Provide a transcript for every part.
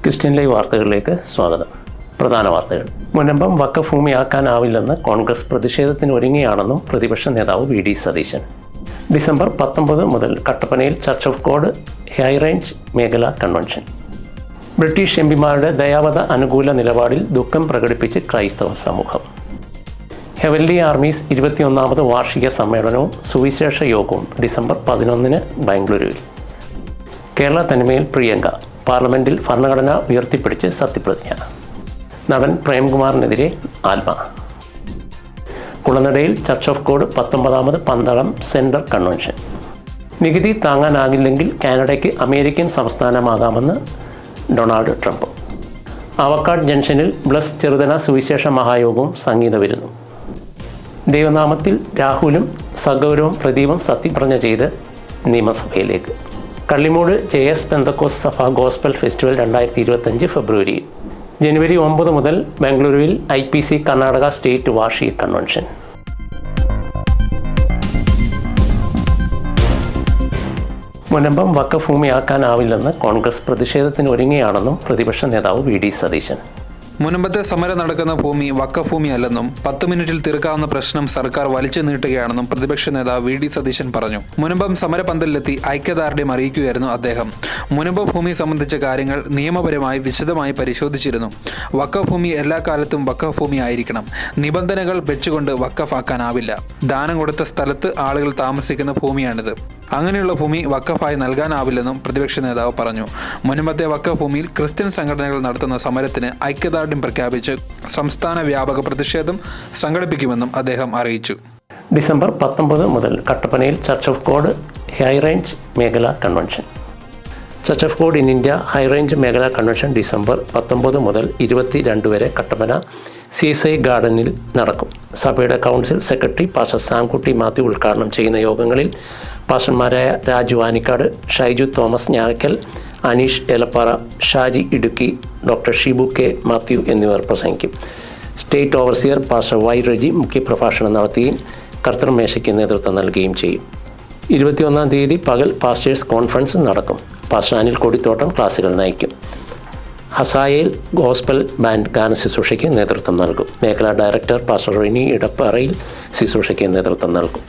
Christian live വാർത്തകളിലേക്ക് സ്വാഗതം. പ്രധാന വാർത്തകൾ. മുനമ്പം വഖഫ് ഭൂമിയാക്കാനാവില്ലെന്ന് കോൺഗ്രസ് പ്രതിഷേധത്തിന് ഒരുങ്ങിയാണെന്നും പ്രതിപക്ഷ നേതാവ് വി.ഡി. സതീശൻ. ഡിസംബർ 19 മുതൽ കട്ടപ്പനയിൽ ചർച്ച് ഓഫ് ഗോഡ് ഹൈറേഞ്ച് മേഖലാ കൺവെൻഷൻ. ബ്രിട്ടീഷ് എംപിമാരുടെ ദയാവധ അനുകൂല നിലപാടിൽ ദുഃഖം പ്രകടിപ്പിച്ച് ക്രൈസ്തവ സമൂഹം. ഹെവൻലി ആർമീസ് 21ാമത് വാർഷിക സമ്മേളനവും സുവിശേഷ യോഗവും ഡിസംബർ 11 ബാംഗ്ലൂരുവിൽ. കേരള തനിമയിൽ പ്രിയങ്ക പാർലമെന്റിൽ ഭരണഘടന ഉയർത്തിപ്പിടിച്ച് സത്യപ്രതിജ്ഞ. നടൻ പ്രേംകുമാറിനെതിരെ ആത്മ. കുളനടയിൽ ചർച്ച് ഓഫ് ഗോഡ് 19ാമത് പന്തളം സെൻട്രൽ കൺവെൻഷൻ. നികുതി താങ്ങാനാകില്ലെങ്കിൽ കാനഡയ്ക്ക് അമേരിക്കൻ സംസ്ഥാനമാകാമെന്ന് ഡൊണാൾഡ് ട്രംപ്. ആവക്കാട് ജംഗ്ഷനിൽ ബ്ലസ് ചെറുതന സുവിശേഷ മഹായോഗവും സംഗീത വിരുന്നും. ദൈവനാമത്തിൽ രാഹുലും സഗൗരവും പ്രദീപും സത്യപ്രതിജ്ഞ ചെയ്ത് നിയമസഭയിലേക്ക്. കള്ളിമൂട് ജെ.എസ്. പെന്തക്കോസ്ത് സഭ ഗോസ്പൽ ഫെസ്റ്റിവൽ 2025 ഫെബ്രുവരിയിൽ. ജനുവരി 9 മുതൽ ബംഗളൂരുവിൽ IPC കർണാടക സ്റ്റേറ്റ് വാർഷിക കൺവെൻഷൻ. മുനമ്പം വഖഫ് ഭൂമിയാക്കാനാവില്ലെന്ന് കോൺഗ്രസ് പ്രതിഷേധത്തിന് ഒരുങ്ങിയാണെന്നും പ്രതിപക്ഷ നേതാവ് വി.ഡി. സതീശൻ. മുനമ്പത്തെ സമരം നടക്കുന്ന ഭൂമി വഖഫ് ഭൂമിയല്ലെന്നും 10 മിനിറ്റിൽ തീർക്കാവുന്ന പ്രശ്നം സർക്കാർ വലിച്ചു നീട്ടുകയാണെന്നും പ്രതിപക്ഷ നേതാവ് വി.ഡി. സതീശൻ പറഞ്ഞു. മുനമ്പം സമരപന്തലിലെത്തി ഐക്യദാർഢ്യം അറിയിക്കുകയായിരുന്നു അദ്ദേഹം. മുനമ്പ ഭൂമി സംബന്ധിച്ച കാര്യങ്ങൾ നിയമപരമായി വിശദമായി പരിശോധിച്ചിരുന്നു. വഖഫ് ഭൂമി എല്ലാ കാലത്തും വഖഫ് ഭൂമി ആയിരിക്കണം. നിബന്ധനകൾ വെച്ചുകൊണ്ട് വഖഫ് ആക്കാനാവില്ല. ദാനം കൊടുത്ത സ്ഥലത്ത് ആളുകൾ താമസിക്കുന്ന ഭൂമിയാണിത്. അങ്ങനെയുള്ള ഭൂമി വഖഫായി നൽകാനാവില്ലെന്നും പ്രതിപക്ഷ നേതാവ് പറഞ്ഞു. മുനമ്പത്തെ വഖഫ് ഭൂമിയിൽ ക്രിസ്ത്യൻ സംഘടനകൾ നടത്തുന്ന സമരത്തിന് ഐക്യദാർഢ്യം പ്രഖ്യാപിച്ച് സംസ്ഥാന വ്യാപക പ്രതിഷേധം സംഘടിപ്പിക്കുമെന്നും അദ്ദേഹം അറിയിച്ചു. ഡിസംബർ 19 മുതൽ കട്ടപ്പനയിൽ ചർച്ച് ഓഫ് ഗോഡ് ഹൈറേഞ്ച് മേഖലാ convention. Church of God in India high range മേഖലാ കൺവെൻഷൻ ഡിസംബർ 19 മുതൽ 22 വരെ കട്ടപ്പന CSI ഗാർഡനിൽ നടക്കും. സഭയുടെ council secretary pastor Samkutty Mathew ഉദ്ഘാടനം ചെയ്യുന്ന യോഗങ്ങളിൽ പാസ്റ്റർമാരായ രാജു ആനിക്കാട്, ഷൈജു തോമസ് ഞാറയ്ക്കൽ, അനീഷ് ഏലപ്പാറ, ഷാജി ഇടുക്കി, ഡോക്ടർ ഷിബു കെ മാത്യു എന്നിവർ പ്രസംഗിക്കും. State overseer pastor Y Reji മുഖ്യപ്രഭാഷണം നടത്തുകയും കർത്തൃമേശയ്ക്ക് നേതൃത്വം നൽകുകയും ചെയ്യും. 21-ാം തീയതി പകൽ പാസ്റ്റേഴ്സ് കോൺഫറൻസ് നടക്കും. പാസ്റ്റർ അനിൽ കൊടിത്തോട്ടം ക്ലാസുകൾ നയിക്കും. ഹസായയിൽ ഗോസ്പൽ ബാൻഡ് ഗാന ശുശ്രൂഷയ്ക്ക് നേതൃത്വം നൽകും. മേഖലാ ഡയറക്ടർ പാസ്റ്റർ റിനി ഇടപ്പറയിൽ ശുശ്രൂഷയ്ക്ക് നേതൃത്വം നൽകും.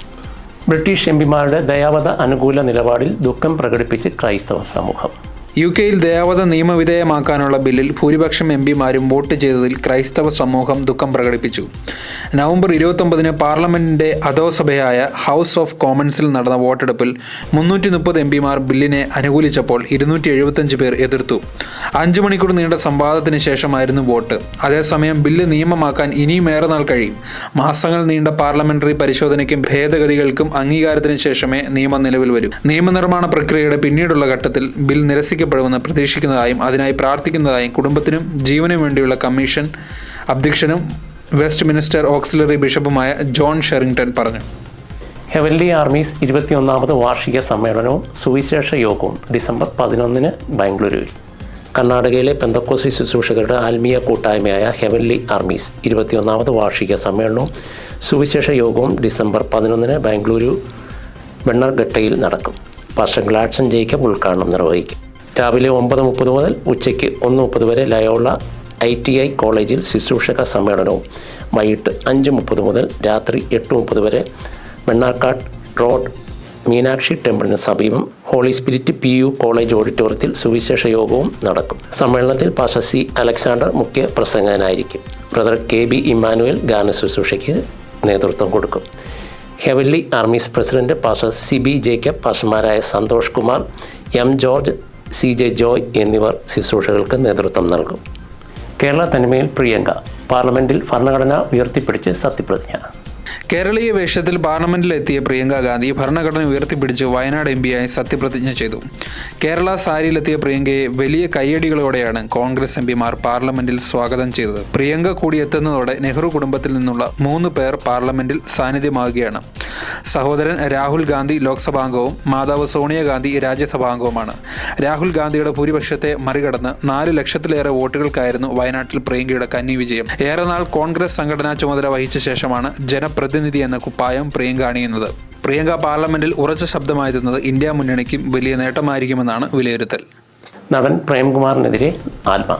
ബ്രിട്ടീഷ് എംപിമാരുടെ ദയാവധ അനുകൂല നിലപാടിൽ ദുഃഖം പ്രകടിപ്പിച്ച് ക്രൈസ്തവ സമൂഹം. UK-യിൽ ദയാവധ നിയമവിധേയമാക്കാനുള്ള ബില്ലിൽ ഭൂരിപക്ഷം എംപിമാരും വോട്ട് ചെയ്തതിൽ ക്രൈസ്തവ സമൂഹം ദുഃഖം പ്രകടിപ്പിച്ചു. നവംബർ 29 പാർലമെന്റിന്റെ അധോസഭയായ ഹൗസ് ഓഫ് കോമൺസിൽ നടന്ന വോട്ടെടുപ്പിൽ 330 എംപിമാർ ബില്ലിനെ അനുകൂലിച്ചപ്പോൾ 275 പേർ എതിർത്തു. 5 മണിക്കൂർ നീണ്ട സംവാദത്തിന് ശേഷമായിരുന്നു വോട്ട്. അതേസമയം ബില്ല് നിയമമാക്കാൻ ഇനിയും ഏറെ നാൾ കഴിയും. മാസങ്ങൾ നീണ്ട പാർലമെന്ററി പരിശോധനയ്ക്കും ഭേദഗതികൾക്കും അംഗീകാരത്തിന് ശേഷമേ നിയമം നിലവിൽ വരൂ. നിയമനിർമ്മാണ പ്രക്രിയയുടെ പിന്നീടുള്ള ഘട്ടത്തിൽ ബിൽ നിരസിക്കപ്പെടുമെന്ന് പ്രതീക്ഷിക്കുന്നതായും അതിനായി പ്രാർത്ഥിക്കുന്നതായും കുടുംബത്തിനും ജീവനും വേണ്ടിയുള്ള കമ്മീഷൻ അധ്യക്ഷനും വെസ്റ്റ് മിനിസ്റ്റർ ഓക്സിലറി ബിഷപ്പുമായ ജോൺ ഷെറിംഗ്ടൺ പറഞ്ഞു. ഹെവൻലി ആർമീസ് 21ാമത് വാർഷിക സമ്മേളനവും സുവിശേഷ യോഗവും ഡിസംബർ 11 ബാംഗ്ലൂരുവിൽ. കർണാടകയിലെ പെന്തക്കോസ്തി ശുശ്രൂഷകരുടെ ആത്മീയ കൂട്ടായ്മയായ ഹെവൻലി ആർമീസ് 21ാമത് വാർഷിക സമ്മേളനവും സുവിശേഷ യോഗവും ഡിസംബർ 11 ബാംഗ്ലൂരു വെണ്ണർഘട്ടയിൽ നടക്കും. പാസ്റ്റർ ഗ്ലാഡ്സൺ ജേക്കബ് ഉദ്ഘാടനം നിർവഹിക്കും. രാവിലെ 9:30 മുതൽ ഉച്ചയ്ക്ക് 1:30 വരെ ലയോള ITI കോളേജിൽ ശുശ്രൂഷക സമ്മേളനവും വൈകിട്ട് 5:30 മുതൽ രാത്രി 8:30 വരെ വെണ്ണാർക്കാട് റോഡ് മീനാക്ഷി ടെമ്പിളിന് സമീപം ഹോളി സ്പിരിറ്റ് PU കോളേജ് ഓഡിറ്റോറിയത്തിൽ സുവിശേഷ യോഗവും നടക്കും. സമ്മേളനത്തിൽ പാസ്റ്റർ C. അലക്സാണ്ടർ മുഖ്യ പ്രസംഗകനായിരിക്കും. ബ്രദർ KB ഇമ്മാനുവൽ ഗാന ശുശ്രൂഷയ്ക്ക് നേതൃത്വം കൊടുക്കും. Heavenly armies president pastor CB Jacob, പാസ്റ്റർമാരായ സന്തോഷ് കുമാർ, M. ജോർജ്, CJ ജോയ് എന്നിവർ ശുശ്രൂഷകൾക്ക് നേതൃത്വം നൽകും. കേരള തനിമയിൽ പ്രിയങ്ക പാർലമെന്റിൽ ഭരണഘടന ഉയർത്തിപ്പിടിച്ച് സത്യപ്രതിജ്ഞ. കേരളീയ വേഷത്തിൽ പാർലമെന്റിലെത്തിയ പ്രിയങ്ക ഗാന്ധി ഭരണഘടന ഉയർത്തിപ്പിടിച്ച് വയനാട് MP-യായി സത്യപ്രതിജ്ഞ ചെയ്തു. കേരള സാരിയിലെത്തിയ പ്രിയങ്കയെ വലിയ കയ്യടികളോടെയാണ് കോൺഗ്രസ് എംപിമാർ പാർലമെന്റിൽ സ്വാഗതം ചെയ്തത്. പ്രിയങ്ക കൂടി എത്തുന്നതോടെ നെഹ്റു കുടുംബത്തിൽ നിന്നുള്ള 3 പേർ പാർലമെന്റിൽ സാന്നിധ്യമാകുകയാണ്. സഹോദരൻ രാഹുൽ ഗാന്ധി ലോക്സഭാംഗവും മാതാവ് സോണിയാഗാന്ധി രാജ്യസഭാംഗവുമാണ്. രാഹുൽ ഗാന്ധിയുടെ ഭൂരിപക്ഷത്തെ മറികടന്ന് 4 ലക്ഷത്തിലേറെ വോട്ടുകൾക്കായിരുന്നു വയനാട്ടിൽ പ്രിയങ്കയുടെ കന്നി വിജയം. ഏറെ നാൾ കോൺഗ്രസ് സംഘടനാ ചുമതല വഹിച്ച ശേഷമാണ് ജനപ്രതിനിധി എന്ന കുപ്പായം പ്രിയങ്ക അണിയുന്നത്. പ്രിയങ്ക പാർലമെന്റിൽ ഉറച്ച ശബ്ദമായിരുന്നത് ഇന്ത്യ മുന്നണിക്കും വലിയ നേട്ടമായിരിക്കുമെന്നാണ് വിലയിരുത്തൽ. നടൻ പ്രേംകുമാറിനെതിരെ ആത്മ.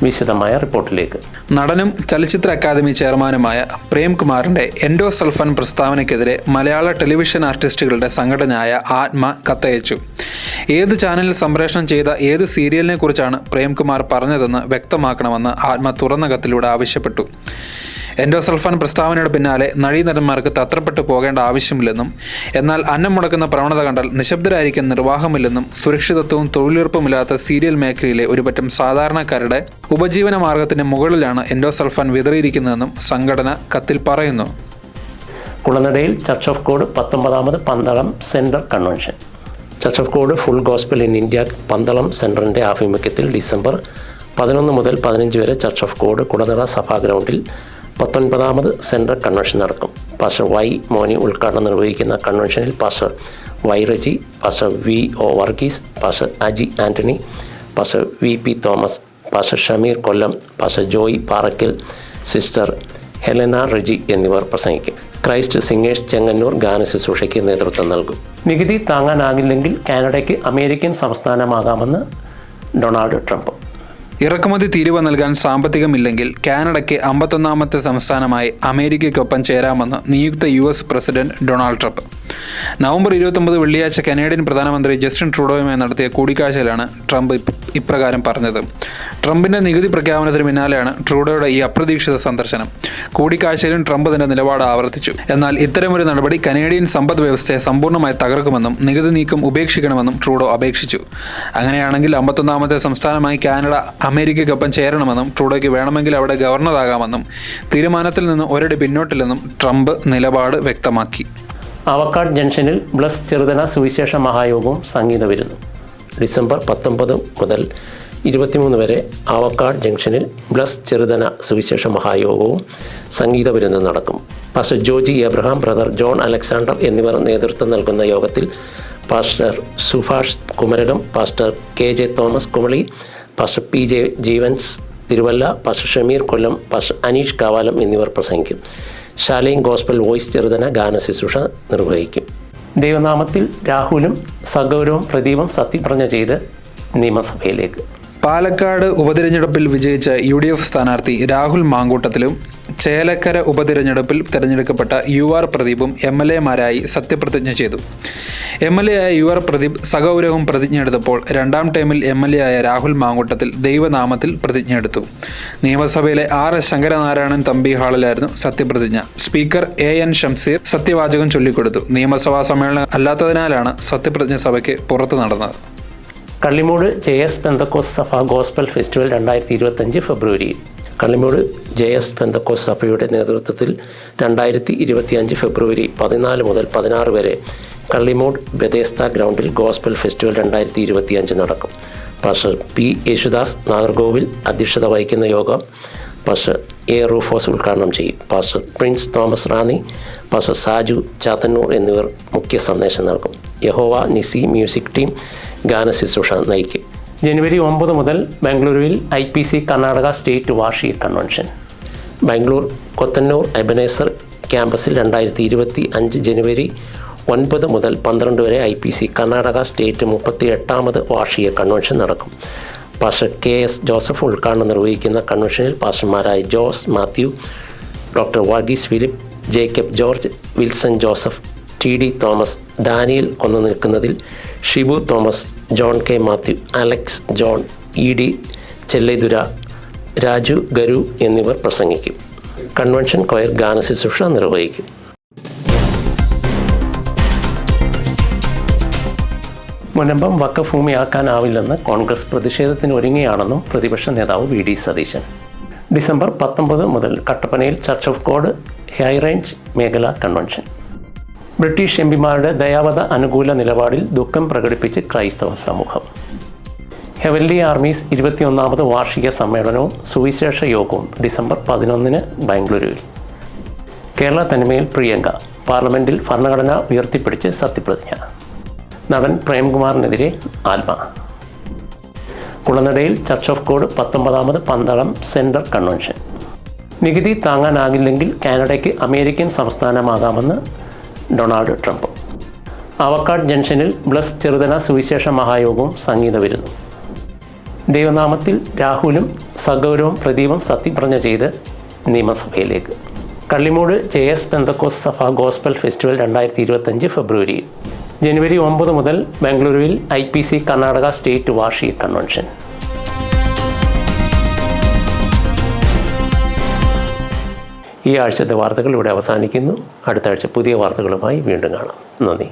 വിശദമായ റിപ്പോർട്ടിലേക്ക്. നടനും ചലച്ചിത്ര അക്കാദമി ചെയർമാനുമായ പ്രേംകുമാറിന്റെ എൻഡോസൾഫാൻ പ്രസ്താവനയ്ക്കെതിരെ മലയാള ടെലിവിഷൻ ആർട്ടിസ്റ്റുകളുടെ സംഘടനയായ ആത്മ കത്തയച്ചു. ഏത് ചാനലിൽ സംപ്രേഷണം ചെയ്ത ഏത് സീരിയലിനെ കുറിച്ചാണ് പ്രേംകുമാർ പറഞ്ഞതെന്ന് വ്യക്തമാക്കണമെന്ന് ആത്മ തുറന്ന കത്തിലൂടെ ആവശ്യപ്പെട്ടു. എൻഡോസൾഫാൻ പ്രസ്താവനയുടെ പിന്നാലെ നടീനടന്മാർക്ക് തത്രപ്പെട്ടു പോകേണ്ട ആവശ്യമില്ലെന്നും എന്നാൽ അന്നം മുടക്കുന്ന പ്രവണത കണ്ടാൽ നിശബ്ദരായിരിക്കാൻ നിർവാഹമില്ലെന്നും സുരക്ഷിതത്വവും തൊഴിലുറപ്പുമില്ലാത്ത സീരിയൽ മേഖലയിലെ ഒരുപറ്റം സാധാരണക്കാരുടെ ഉപജീവന മാർഗത്തിന് മുകളിലാണ് എൻഡോസൾഫാൻ വിതറിയിരിക്കുന്നതെന്നും സംഘടന കത്തിൽ പറയുന്നു. കുളനടയിൽ ചർച്ച് ഓഫ് ഗോഡ് 19ാമത് Pandalam central convention. Church of God full gospel in India Pandalam സെൻറ്ററിൻ്റെ ആഭിമുഖ്യത്തിൽ ഡിസംബർ 11 മുതൽ 15 വരെ ചർച്ച് ഓഫ് ഗോഡ് കുളനട സഭാ ഗ്രൗണ്ടിൽ 19ാമത് സെൻട്രൽ കൺവെൻഷൻ നടക്കും. പാസ്റ്റർ വൈ മോനി ഉദ്ഘാടനം നിർവഹിക്കുന്ന കൺവെൻഷനിൽ pastor Y Reji, pastor V O Varghese, pastor Aji Antony, pastor V P Thomas, pastor Shameer Kollam, pastor Joy Parackal, sister Helena Reji എന്നിവർ പ്രസംഗിക്കും. ക്രൈസ്റ്റ് സിംഗേഴ്സ് ചെങ്ങന്നൂർ ഗാന ശുശ്രൂഷയ്ക്ക് നേതൃത്വം നൽകും. നികുതി താങ്ങാനാകില്ലെങ്കിൽ കാനഡയ്ക്ക് അമേരിക്കൻ സംസ്ഥാനമാകാമെന്ന് ഡൊണാൾഡ് ട്രംപ്. ഇറക്കുമതി തീരുവ നൽകാൻ സാമ്പത്തികമില്ലെങ്കിൽ കാനഡയ്ക്ക് 51ാമത്തെ സംസ്ഥാനമായി അമേരിക്കയ്ക്കൊപ്പം ചേരാമെന്ന് നിയുക്ത US president Donald Trump. November 29 വെള്ളിയാഴ്ച കനേഡിയൻ പ്രധാനമന്ത്രി ജസ്റ്റിൻ ട്രൂഡോയുമായി നടത്തിയ കൂടിക്കാഴ്ചയിലാണ് ട്രംപ് ഇപ്രകാരം പറഞ്ഞത്. ട്രംപിന്റെ നികുതി പ്രഖ്യാപനത്തിന് പിന്നാലെയാണ് ട്രൂഡോയുടെ ഈ അപ്രതീക്ഷിത സന്ദർശനം. കൂടിക്കാഴ്ചയിലും ട്രംപ് തന്റെ നിലപാട് ആവർത്തിച്ചു. എന്നാൽ ഇത്തരമൊരു നടപടി കനേഡിയൻ സമ്പദ് വ്യവസ്ഥയെ സമ്പൂർണ്ണമായി തകർക്കുമെന്നും നികുതി നീക്കം ഉപേക്ഷിക്കണമെന്നും ട്രൂഡോ അപേക്ഷിച്ചു. അങ്ങനെയാണെങ്കിൽ 51ാമത്തെ സംസ്ഥാനമായി കാനഡ അമേരിക്കയ്ക്കൊപ്പം ചേരണമെന്നും ട്രൂഡോയ്ക്ക് വേണമെങ്കിൽ അവിടെ ഗവർണറാകാമെന്നും തീരുമാനത്തിൽ നിന്ന് ഒരടി പിന്നോട്ടില്ലെന്നും ട്രംപ് നിലപാട് വ്യക്തമാക്കി. ആവക്കാട് ജംഗ്ഷനിൽ ബ്ലസ് ചെറുതന സുവിശേഷ മഹായോഗവും സംഗീത വിരുന്നും. ഡിസംബർ 19 മുതൽ 23 വരെ ആവക്കാട് ജംഗ്ഷനിൽ ബ്ലസ് ചെറുതന സുവിശേഷ മഹായോഗവും സംഗീത വിരുന്നും നടക്കും. പാസ്റ്റർ ജോജി എബ്രഹാം, ബ്രദർ ജോൺ അലക്സാണ്ടർ എന്നിവർ നേതൃത്വം നൽകുന്ന യോഗത്തിൽ pastor Subhash Kumarakom, pastor KJ Thomas Kumily, pastor PJ Jeevans Thiruvalla, pastor Shameer Kollam, pastor Aneesh Kavalam എന്നിവർ പ്രസംഗിക്കും. ശാലയും ഗോസ്പൽ വോയിസ് ചെറുതന ഗാന ശുശ്രൂഷ നിർവഹിക്കും. ദൈവനാമത്തിൽ രാഹുലും സഗൗരവും പ്രദീപും സത്യപ്രതിജ്ഞ ചെയ്ത് നിയമസഭയിലേക്ക്. പാലക്കാട് ഉപതിരഞ്ഞെടുപ്പിൽ വിജയിച്ച UDF സ്ഥാനാർത്ഥി രാഹുൽ മാങ്കൂട്ടത്തിലും ചേലക്കര ഉപതിരഞ്ഞെടുപ്പിൽ തിരഞ്ഞെടുക്കപ്പെട്ട UR പ്രദീപും MLA-മാരായി സത്യപ്രതിജ്ഞ ചെയ്തു. MLA ആയ UR പ്രദീപ് സഗൗരവം പ്രതിജ്ഞയെടുത്തപ്പോൾ 2ാം ടേമിൽ MLA ആയ രാഹുൽ മാങ്കൂട്ടത്തിൽ ദൈവനാമത്തിൽ പ്രതിജ്ഞയെടുത്തു. നിയമസഭയിലെ R ശങ്കരനാരായണൻ തമ്പി ഹാളിലായിരുന്നു സത്യപ്രതിജ്ഞ. സ്പീക്കർ AN ഷംസീർ സത്യവാചകം ചൊല്ലിക്കൊടുത്തു. നിയമസഭാ സമ്മേളനം അല്ലാത്തതിനാലാണ് സത്യപ്രതിജ്ഞ സഭയ്ക്ക് പുറത്ത് നടന്നത്. കള്ളിമൂട് JS പെന്തക്കോസ്ത് സഭ ഗോസ്പൽ ഫെസ്റ്റിവൽ 2025 ഫെബ്രുവരിയിൽ. കള്ളിമൂട് JS പെന്തക്കോസ്ത് സഭയുടെ നേതൃത്വത്തിൽ 2025 ഫെബ്രുവരി 14 മുതൽ 16 വരെ കള്ളിമൂട് ബെദേസ്ത ഗ്രൗണ്ടിൽ ഗോസ്പൽ ഫെസ്റ്റിവൽ 2025 നടക്കും. പാസ്റ്റർ P യേശുദാസ് നാഗർകോവിൽ അധ്യക്ഷത വഹിക്കുന്ന യോഗം പാസ്റ്റർ A റൂഫോസ് ഉദ്ഘാടനം ചെയ്യും. Pastor Prince Thomas Ranni, pastor Saju Chathannoor എന്നിവർ മുഖ്യ സന്ദേശം നൽകും. യഹോവ നിസി മ്യൂസിക് ടീം ഗാന ശുശ്രൂഷ നയിക്കും. ജനുവരി 9 മുതൽ ബാംഗ്ലൂരുവിൽ IPC കർണാടക സ്റ്റേറ്റ് വാർഷിക കൺവെൻഷൻ. ബാംഗ്ലൂർ കൊത്തന്നൂർ എബനേസർ ക്യാമ്പസിൽ 2025 ജനുവരി 9 മുതൽ 12 വരെ IPC കർണാടക സ്റ്റേറ്റ് 38ാമത് വാർഷിക കൺവെൻഷൻ നടക്കും. പാസ്റ്റർ KS ജോസഫ് ഉദ്ഘാടനം നിർവഹിക്കുന്ന കൺവെൻഷനിൽ പാസ്റ്റർമാരായ ജോസ് മാത്യു, ഡോക്ടർ വർഗീസ് ഫിലിപ്പ്, ജേക്കബ് ജോർജ്, വിൽസൺ ജോസഫ്, TD തോമസ്, ദാനിയൽ കൊന്നു നിൽക്കുന്നതിൽ, ഷിബു തോമസ്, ജോൺ K മാത്യു, അലക്സ് ജോൺ, ED ചെല്ലൈതുര, രാജു ഗരു എന്നിവർ പ്രസംഗിക്കും. കൺവെൻഷൻ കൊയർ ഗാന ശുശ്രൂഷ നിർവഹിക്കും. മുനമ്പം വഖഫ് ഭൂമിയാക്കാനാവില്ലെന്ന് കോൺഗ്രസ് പ്രതിഷേധത്തിന് ഒരുങ്ങിയാണെന്നും പ്രതിപക്ഷ നേതാവ് VD സതീശൻ. ഡിസംബർ 19 മുതൽ കട്ടപ്പനയിൽ ചർച്ച് ഓഫ് ഗോഡ് ഹൈറേഞ്ച് മേഖലാ കൺവെൻഷൻ. ബ്രിട്ടീഷ് MPമാരുടെ ദയാവധ അനുകൂല നിലപാടിൽ ദുഃഖം പ്രകടിപ്പിച്ച് ക്രൈസ്തവ സമൂഹം. ഹെവൻലി ആർമീസ് 21ാമത് വാർഷിക സമ്മേളനവും സുവിശേഷ യോഗവും ഡിസംബർ 11 ബാംഗ്ലൂരുവിൽ. കേരള തനിമയിൽ പ്രിയങ്ക പാർലമെൻറ്റിൽ ഭരണഘടന ഉയർത്തിപ്പിടിച്ച് സത്യപ്രതിജ്ഞ. നടൻ പ്രേംകുമാറിനെതിരെ ആത്മ. കുളനടയിൽ ചർച്ച് ഓഫ് ഗോഡ് 19ാമത് പന്തളം സെൻട്രൽ കൺവെൻഷൻ. നികുതി താങ്ങാനാകില്ലെങ്കിൽ കാനഡയ്ക്ക് അമേരിക്കൻ സംസ്ഥാനമാകാമെന്ന് ഡൊണാൾഡ് ട്രംപ്. ആവക്കാട് ജംഗ്ഷനിൽ ബ്ലസ് ചെറുതന സുവിശേഷ മഹായോഗവും സംഗീത വിരുന്നും. ദൈവനാമത്തിൽ രാഹുലും സഗൗരവും പ്രദീപും സത്യപ്രതിജ്ഞ ചെയ്ത് നിയമസഭയിലേക്ക്. കള്ളിമൂട് JS പെന്തക്കോസ്ത് സഭ ഗോസ്പൽ ഫെസ്റ്റിവൽ 2025 ഫെബ്രുവരിയിൽ. ജനുവരി 9 മുതൽ ബംഗളൂരുവിൽ IPC കർണാടക സ്റ്റേറ്റ് വാർഷിക കൺവെൻഷൻ. ഈ ആഴ്ചത്തെ വാർത്തകൾ ഇവിടെ അവസാനിക്കുന്നു. അടുത്ത ആഴ്ച പുതിയ വാർത്തകളുമായി വീണ്ടും കാണാം. നന്ദി.